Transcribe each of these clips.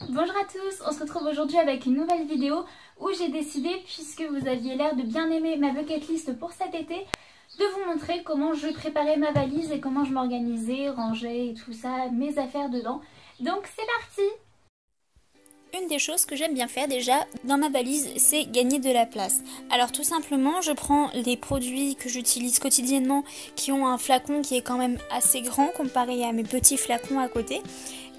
Bonjour à tous, on se retrouve aujourd'hui avec une nouvelle vidéo où j'ai décidé, puisque vous aviez l'air de bien aimer ma bucket list pour cet été, de vous montrer comment je préparais ma valise et comment je m'organisais, rangeais et tout ça, mes affaires dedans. Donc c'est parti! Une des choses que j'aime bien faire déjà dans ma valise, c'est gagner de la place. Alors tout simplement, je prends les produits que j'utilise quotidiennement qui ont un flacon qui est quand même assez grand comparé à mes petits flacons à côté.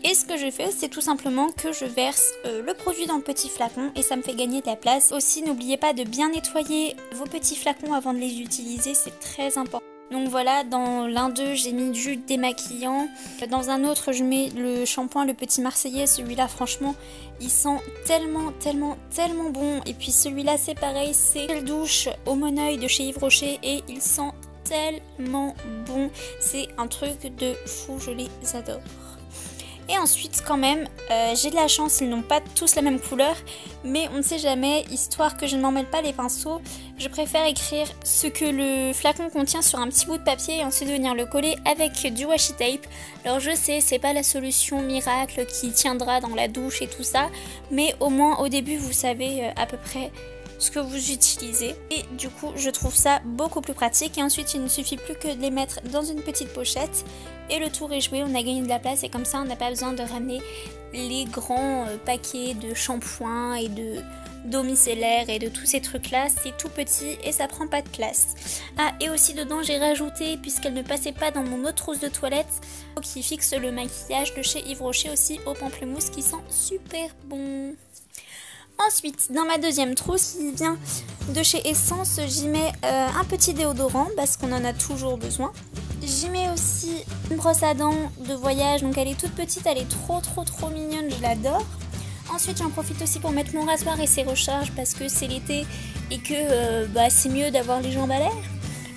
Et ce que je fais, c'est tout simplement que je verse le produit dans le petit flacon et ça me fait gagner de la place. Aussi, n'oubliez pas de bien nettoyer vos petits flacons avant de les utiliser, c'est très important. Donc voilà, dans l'un d'eux, j'ai mis du démaquillant. Dans un autre, je mets le shampoing, le petit Marseillais. Celui-là, franchement, il sent tellement bon. Et puis celui-là, c'est pareil, c'est gel douche au Moneuil de chez Yves Rocher et il sent tellement bon. C'est un truc de fou, je les adore. Et ensuite, quand même, j'ai de la chance, ils n'ont pas tous la même couleur, mais on ne sait jamais, histoire que je ne m'emmêle pas les pinceaux, je préfère écrire ce que le flacon contient sur un petit bout de papier et ensuite venir le coller avec du washi tape. Alors je sais, c'est pas la solution miracle qui tiendra dans la douche et tout ça, mais au moins au début vous savez à peu près ce que vous utilisez et du coup je trouve ça beaucoup plus pratique. Et ensuite il ne suffit plus que de les mettre dans une petite pochette et le tour est joué, on a gagné de la place et comme ça on n'a pas besoin de ramener les grands paquets de shampoing et d'eau micellaire et de tous ces trucs là, c'est tout petit et ça prend pas de place. Ah, et aussi dedans j'ai rajouté, puisqu'elle ne passait pas dans mon autre trousse de toilette, qui fixe le maquillage de chez Yves Rocher aussi au pamplemousse qui sent super bon. Ensuite, dans ma deuxième trousse qui vient de chez Essence, j'y mets un petit déodorant parce qu'on en a toujours besoin. J'y mets aussi une brosse à dents de voyage, donc elle est toute petite, elle est trop mignonne, je l'adore. Ensuite, j'en profite aussi pour mettre mon rasoir et ses recharges parce que c'est l'été et que c'est mieux d'avoir les jambes à l'air.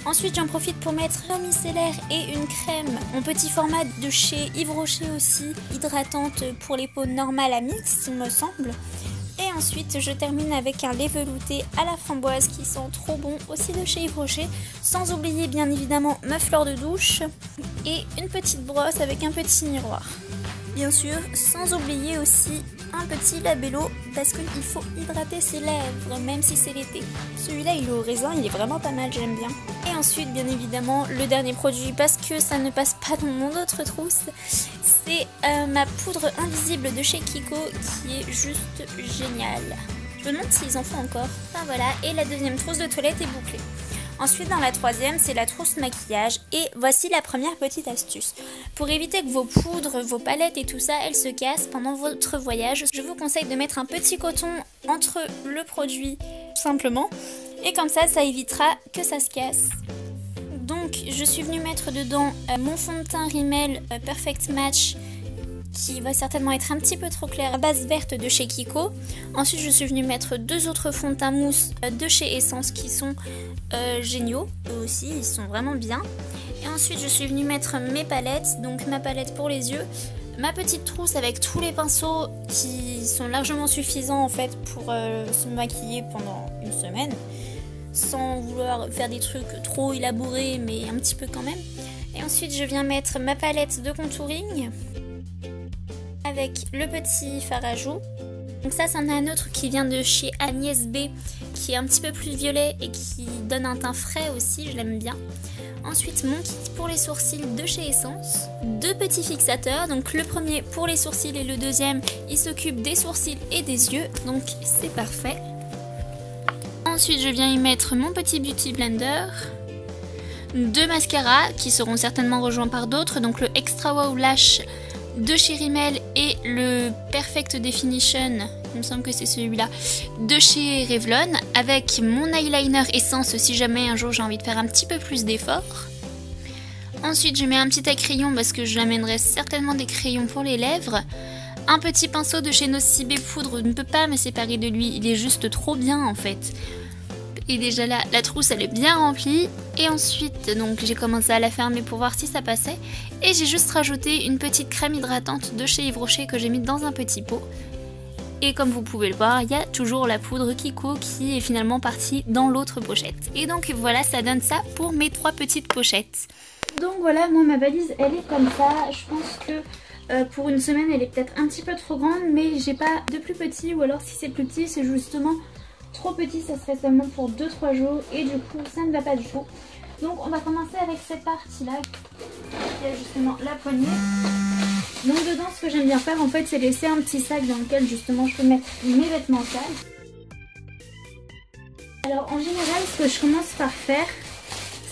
Ensuite, j'en profite pour mettre un micellaire et une crème en petit format de chez Yves Rocher aussi, hydratante pour les peaux normales à mix, il me semble. Et ensuite, je termine avec un lait velouté à la framboise qui sent trop bon, aussi de chez Yves Rocher. Sans oublier bien évidemment ma fleur de douche et une petite brosse avec un petit miroir. Bien sûr, sans oublier aussi un petit labello parce qu'il faut hydrater ses lèvres, même si c'est l'été. Celui-là, il est au raisin, il est vraiment pas mal, j'aime bien. Et ensuite, bien évidemment, le dernier produit, parce que ça ne passe pas dans mon autre trousse, c'est ma poudre invisible de chez Kiko qui est juste géniale. Je me demande s'ils en font encore. Enfin voilà, et la deuxième trousse de toilette est bouclée. Ensuite, dans la troisième, c'est la trousse maquillage. Et voici la première petite astuce. Pour éviter que vos poudres, vos palettes et tout ça, elles se cassent pendant votre voyage, je vous conseille de mettre un petit coton entre le produit, tout simplement. Et comme ça, ça évitera que ça se casse. Donc, je suis venue mettre dedans mon fond de teint Rimmel Perfect Match, qui va certainement être un petit peu trop clair, à base verte de chez Kiko. Ensuite, je suis venue mettre deux autres fonds de teint mousse de chez Essence qui sont géniaux, eux aussi, ils sont vraiment bien. Et ensuite, je suis venue mettre mes palettes, donc ma palette pour les yeux, ma petite trousse avec tous les pinceaux qui sont largement suffisants en fait pour se maquiller pendant une semaine, sans vouloir faire des trucs trop élaborés, mais un petit peu quand même. Et ensuite, je viens mettre ma palette de contouring avec le petit fard à joues. Donc ça, c'en est un autre qui vient de chez Agnès B, qui est un petit peu plus violet et qui donne un teint frais aussi, je l'aime bien. Ensuite, mon kit pour les sourcils de chez Essence. Deux petits fixateurs, donc le premier pour les sourcils et le deuxième, il s'occupe des sourcils et des yeux, donc c'est parfait. Ensuite, je viens y mettre mon petit Beauty Blender. Deux mascaras qui seront certainement rejoints par d'autres, donc le Extra Wow Lash de chez Rimmel et le Perfect Definition, il me semble que c'est celui-là, de chez Revlon, avec mon eyeliner Essence si jamais un jour j'ai envie de faire un petit peu plus d'effort. Ensuite, je mets un petit crayon parce que j'amènerai certainement des crayons pour les lèvres. Un petit pinceau de chez Nocibé Poudre, je ne peux pas me séparer de lui, il est juste trop bien en fait. Et déjà là, la trousse elle est bien remplie. Et ensuite, donc j'ai commencé à la fermer pour voir si ça passait. Et j'ai juste rajouté une petite crème hydratante de chez Yves Rocher que j'ai mis dans un petit pot. Et comme vous pouvez le voir, il y a toujours la poudre Kiko qui est finalement partie dans l'autre pochette. Et donc voilà, ça donne ça pour mes trois petites pochettes. Donc voilà, moi ma valise elle est comme ça. Je pense que Pour une semaine elle est peut-être un petit peu trop grande, mais j'ai pas de plus petit, ou alors si c'est plus petit c'est justement trop petit, ça serait seulement pour 2-3 jours et du coup ça ne va pas du tout. Donc on va commencer avec cette partie là qui a justement la poignée. Donc dedans ce que j'aime bien faire en fait c'est laisser un petit sac dans lequel justement je peux mettre mes vêtements sales. Alors en général ce que je commence par faire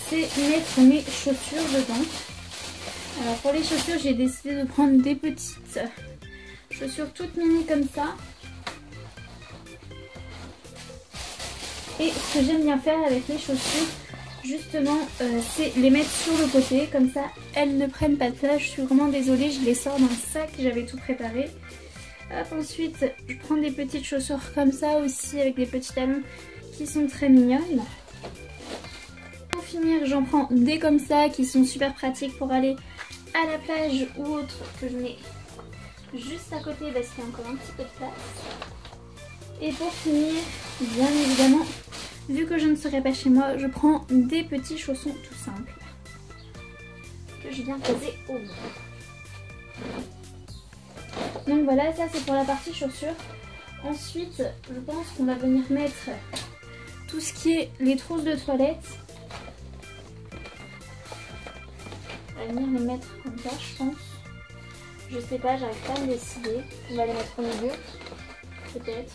c'est mettre mes chaussures dedans. Alors pour les chaussures j'ai décidé de prendre des petites chaussures toutes mini comme ça. Et ce que j'aime bien faire avec les chaussures justement c'est les mettre sur le côté, comme ça elles ne prennent pas de place. Je suis vraiment désolée, je les sors dans le sac, j'avais tout préparé. Hop, ensuite je prends des petites chaussures comme ça aussi avec des petits talons qui sont très mignonnes. Pour finir j'en prends des comme ça qui sont super pratiques pour aller à la plage ou autre, que je mets juste à côté parce qu'il y a encore un petit peu de place. Et pour finir, bien évidemment, vu que je ne serai pas chez moi, je prends des petits chaussons tout simples que je viens poser au bout. Donc voilà, ça c'est pour la partie chaussures. Ensuite, je pense qu'on va venir mettre tout ce qui est les trousses de toilette. On va venir les mettre comme ça, je pense. Je sais pas, j'arrive pas à me décider. On va les mettre au milieu, peut-être.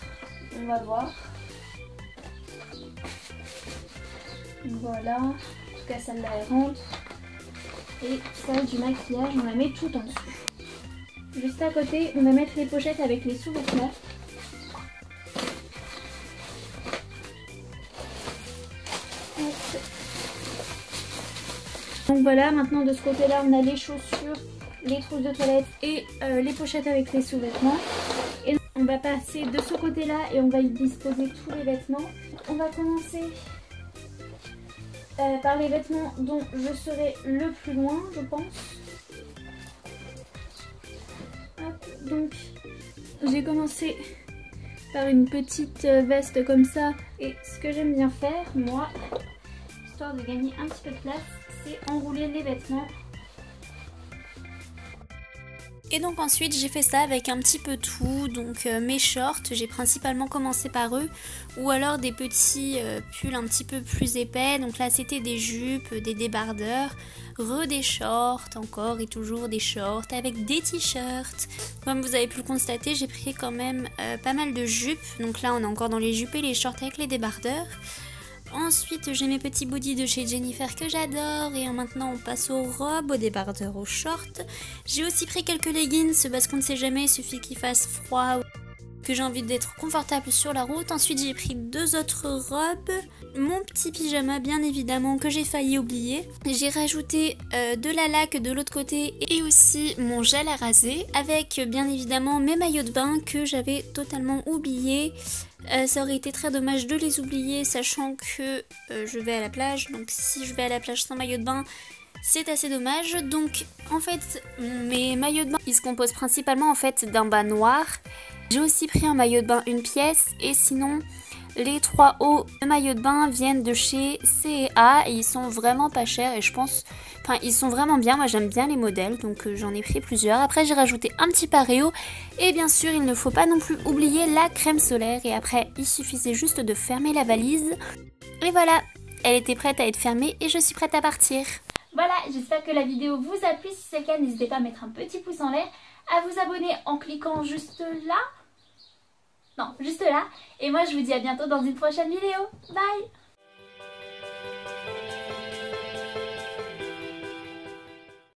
On va voir. Voilà, en tout cas celle-là elle rentre. Et celle du maquillage, on la met tout en dessous. Juste à côté, on va mettre les pochettes avec les sous-vêtements. Donc voilà, maintenant de ce côté-là, on a les chaussures, les trousses de toilette et les pochettes avec les sous-vêtements. Et on va passer de ce côté-là et on va y disposer tous les vêtements. On va commencer par les vêtements dont je serai le plus loin, je pense. Hop, donc j'ai commencé par une petite veste comme ça. Et ce que j'aime bien faire, moi, histoire de gagner un petit peu de place, c'est enrouler les vêtements. Et donc ensuite j'ai fait ça avec un petit peu tout, donc mes shorts, j'ai principalement commencé par eux, ou alors des petits pulls un petit peu plus épais, donc là c'était des jupes, des débardeurs, des shorts, encore et toujours des shorts avec des t-shirts. Comme vous avez pu le constater, j'ai pris quand même pas mal de jupes, donc là on est encore dans les jupes et les shorts avec les débardeurs. Ensuite j'ai mes petits bodys de chez Jennifer que j'adore, et maintenant on passe aux robes, aux débardeurs, aux shorts. J'ai aussi pris quelques leggings parce qu'on ne sait jamais, il suffit qu'il fasse froid, que j'ai envie d'être confortable sur la route. Ensuite j'ai pris 2 autres robes, mon petit pyjama bien évidemment que j'ai failli oublier. J'ai rajouté de la laque de l'autre côté et aussi mon gel à raser, avec bien évidemment mes maillots de bain que j'avais totalement oubliés. Ça aurait été très dommage de les oublier, sachant que je vais à la plage, donc si je vais à la plage sans maillot de bain, c'est assez dommage. Donc en fait mes maillots de bain ils se composent principalement en fait d'un bas noir. J'ai aussi pris un maillot de bain une pièce, et sinon les 3 hauts de maillots de bain viennent de chez C&A et ils sont vraiment pas chers, et je pense, enfin ils sont vraiment bien, moi j'aime bien les modèles, donc j'en ai pris plusieurs. Après j'ai rajouté un petit pareo, et bien sûr il ne faut pas non plus oublier la crème solaire, et après il suffisait juste de fermer la valise. Et voilà, elle était prête à être fermée et je suis prête à partir. Voilà, j'espère que la vidéo vous a plu. Si c'est le cas, n'hésitez pas à mettre un petit pouce en l'air, à vous abonner en cliquant juste là. Non, juste là. Et moi, je vous dis à bientôt dans une prochaine vidéo. Bye!